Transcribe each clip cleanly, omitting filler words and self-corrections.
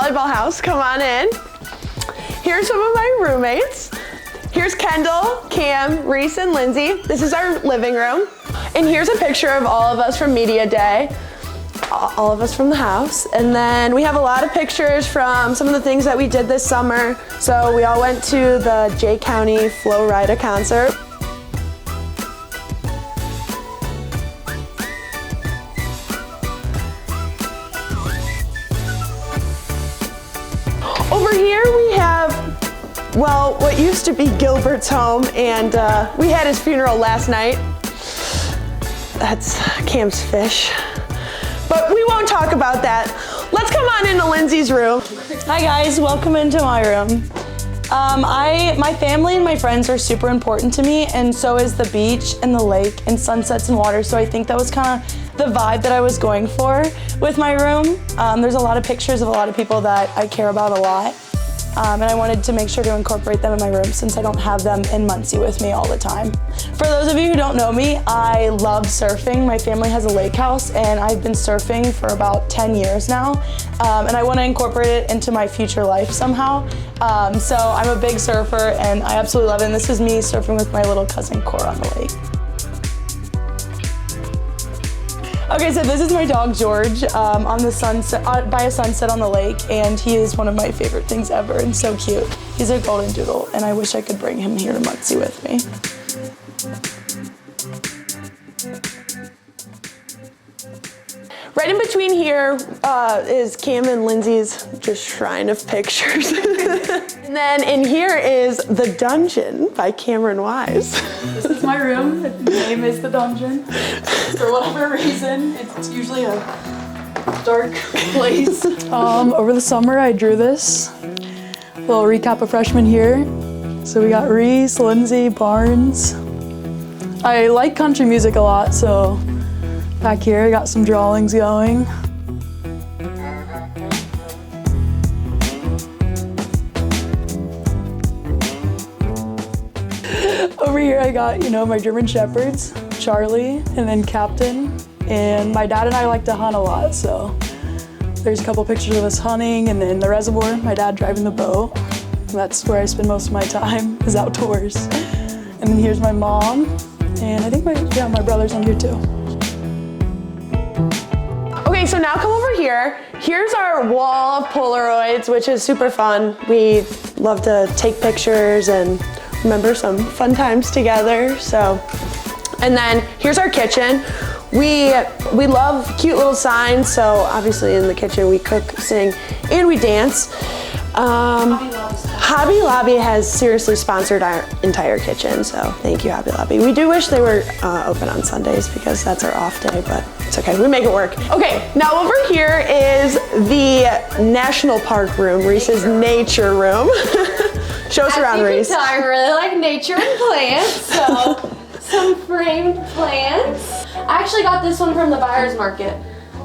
volleyball house. Come on in. Here's some of my roommates. Here's Kendall, Cam, Reese, and Lindsay. This is our living room. And here's a picture of all of us from Media Day. All of us from the house. And then we have a lot of pictures from some of the things that we did this summer. So we all went to the Jay County Flo Rida concert. Over here we have, well, what used to be Gilbert's home, and we had his funeral last night. That's Cam's fish. But we won't talk about that. Let's come on into Lindsay's room. Hi guys, welcome into my room. My family and my friends are super important to me, and so is the beach and the lake and sunsets and water, so I think that was kind of the vibe that I was going for with my room. There's a lot of pictures of a lot of people that I care about a lot, and I wanted to make sure to incorporate them in my room since I don't have them in Muncie with me all the time. For those of you who don't know me, I love surfing. My family has a lake house, and I've been surfing for about 10 years now, and I want to incorporate it into my future life somehow. So I'm a big surfer, and I absolutely love it. And this is me surfing with my little cousin Cora on the lake. Okay, so this is my dog George on the sunset, by a sunset on the lake, and he is one of my favorite things ever and so cute. He's a golden doodle, and I wish I could bring him here to Muncie with me. Right in between here is Cam and Lindsay's just shrine of pictures. And then in here is The Dungeon by Cameron Wise. This is my room. The name is The Dungeon. For whatever reason, it's usually a dark place. Over the summer, I drew this. A little recap of freshman year. So we got Reese, Lindsay, Barnes. I like country music a lot, so back here I got some drawings going. Over here I got, my German Shepherds, Charlie, and then Captain. And my dad and I like to hunt a lot, so there's a couple pictures of us hunting, and then the reservoir, my dad driving the boat. And that's where I spend most of my time, is outdoors. And then here's my mom, and I think my brother's on here too. Okay, so now come over here. Here's our wall of Polaroids, which is super fun. We love to take pictures and remember some fun times together. So, and then here's our kitchen. We love cute little signs, so obviously in the kitchen we cook, sing, and we dance. Hobby Lobby has seriously sponsored our entire kitchen, so thank you, Hobby Lobby. We do wish they were open on Sundays because that's our off day, but it's okay, we make it work. Okay, now over here is the National Park room, Reese's nature room. Show us around, Reese. I really like nature and plants, so some framed plants. I actually got this one from the buyer's market.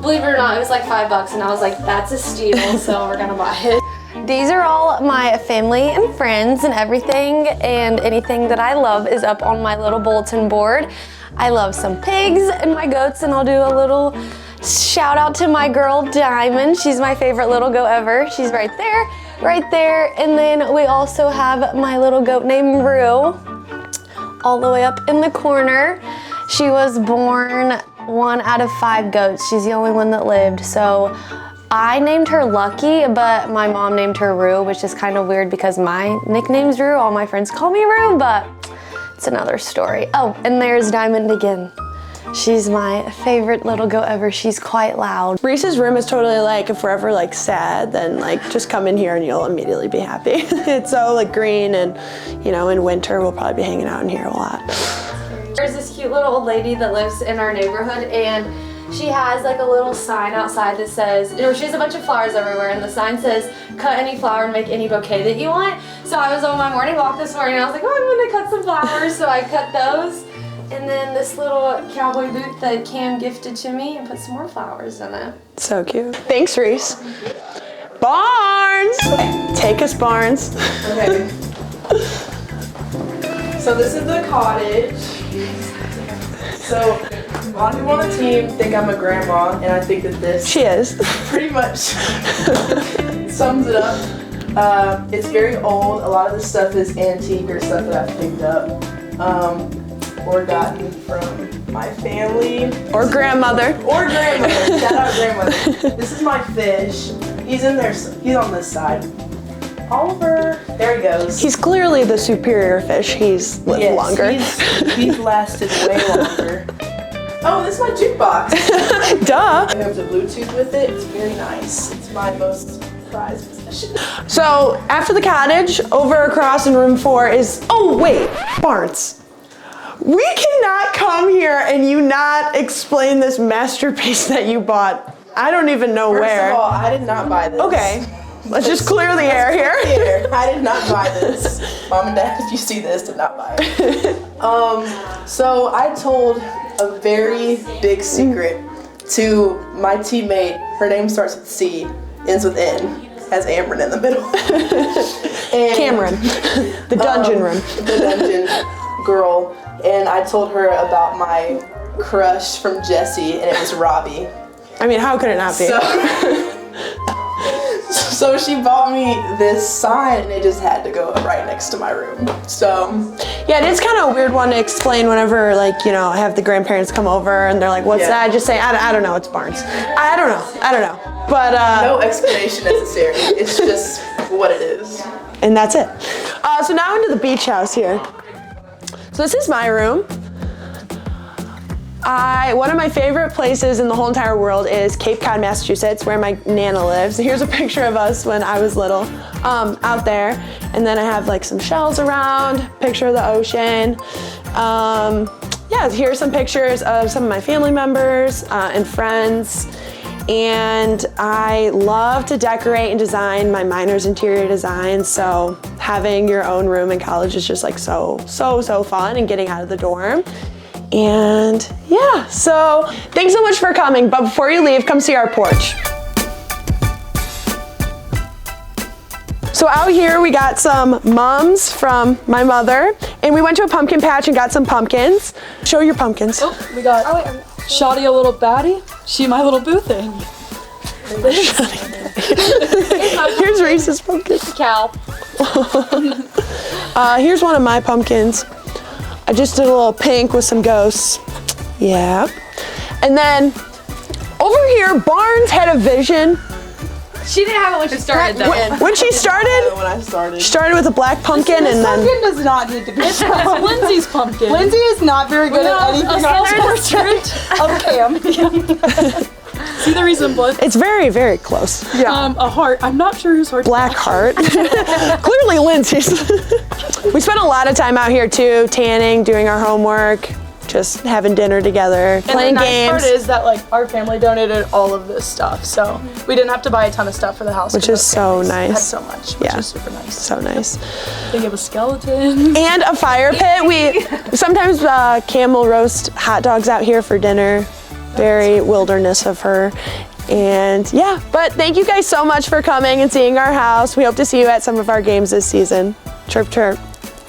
Believe it or not, it was like $5, and I was like, that's a steal, so we're gonna buy it. These are all my family and friends and everything, and anything that I love is up on my little bulletin board. I love some pigs and my goats, and I'll do a little shout out to my girl Diamond. She's my favorite little goat ever. She's right there, right there. And then we also have my little goat named Rue, all the way up in the corner. She was born 1 out of 5 goats. She's the only one that lived, so I named her Lucky, but my mom named her Rue, which is kind of weird because my nickname's Rue. All my friends call me Rue, but it's another story. Oh, and there's Diamond again. She's my favorite little goat ever. She's quite loud. Reese's room is totally like, if we're ever like sad, then like just come in here and you'll immediately be happy. It's so like green, and in winter we'll probably be hanging out in here a lot. There's this cute little old lady that lives in our neighborhood, and she has like a little sign outside that says, she has a bunch of flowers everywhere, and the sign says, cut any flower and make any bouquet that you want. So I was on my morning walk this morning, and I was like, oh, I'm gonna cut some flowers, so I cut those. And then this little cowboy boot that Cam gifted to me, and put some more flowers in it. So cute. Thanks, Reese. Barnes! Take us, Barnes. Okay. So this is the cottage. So A lot of people on the team think I'm a grandma, and I think that this She is. pretty much sums it up. It's very old. A lot of the stuff is antique or stuff that I've picked up or gotten from my family. Or grandmother. Or grandmother. Shout out grandmother. This is my fish. He's in there. He's on this side. Oliver. There he goes. He's clearly the superior fish. He's lived longer. He's lasted way longer. Oh, this is my jukebox. Duh. I have the Bluetooth with it. It's very nice. It's my most prized possession. So after the cottage, over across in room 4 is, oh wait, Barnes. We cannot come here and you not explain this masterpiece that you bought. I don't even know where. First of all, I did not buy this. Okay, let's just clear the air here. I did not buy this. Mom and Dad, if you see this, did not buy it. So I told a very big secret to my teammate. Her name starts with C, ends with N, has Amron in the middle. And, Cameron, the dungeon room. The dungeon girl. And I told her about my crush from Jessie, and it was Robbie. I mean, how could it not be? So she bought me this sign, and it just had to go right next to my room. So Yeah, it is kind of a weird one to explain whenever, like, you know, I have the grandparents come over and they're like, what's that? Just say, I don't know, it's Barnes. I don't know. But, no explanation necessary. It's just what it is. and that's it. So now into the beach house here. So this is my room. One of my favorite places in the whole entire world is Cape Cod, Massachusetts, where my Nana lives. Here's a picture of us when I was little, out there. And then I have like some shells around, picture of the ocean. Yeah, here's some pictures of some of my family members and friends. And I love to decorate and design my minor's interior design. So having your own room in college is just like so fun, and getting out of the dorm. And yeah, so thanks so much for coming. But before you leave, come see our porch. So out here we got some mums from my mother, and we went to a pumpkin patch and got some pumpkins. Show your pumpkins. Oh, we got Shoddy, a little baddie. She, my little boo thing. Here's Reese's pumpkin. Cal. Here's one of my pumpkins. I just did a little pink with some ghosts. Yeah. And then over here, Barnes had a vision. She didn't have it when she started though. When she started, When I started. she started with a black pumpkin and then. Pumpkin does not need to be It's Lindsay's pumpkin. Lindsay is not very good at anything else. portrait of Cam. See the resemblance? It's very, very close. Yeah. A heart. I'm not sure whose heart. Black heart. Clearly Lindsay's. We spent a lot of time out here too, tanning, doing our homework, just having dinner together, playing And the nice games. part is that like our family donated all of this stuff, so we didn't have to buy a ton of stuff for the house. Which is so nice. Had so much, which is super nice. So nice. They gave a skeleton. And a fire pit. We sometimes Cam will roast hot dogs out here for dinner. Very wilderness of her. And yeah, but thank you guys so much for coming and seeing our house. We hope to see you at some of our games this season. Chirp, chirp.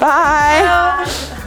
Bye.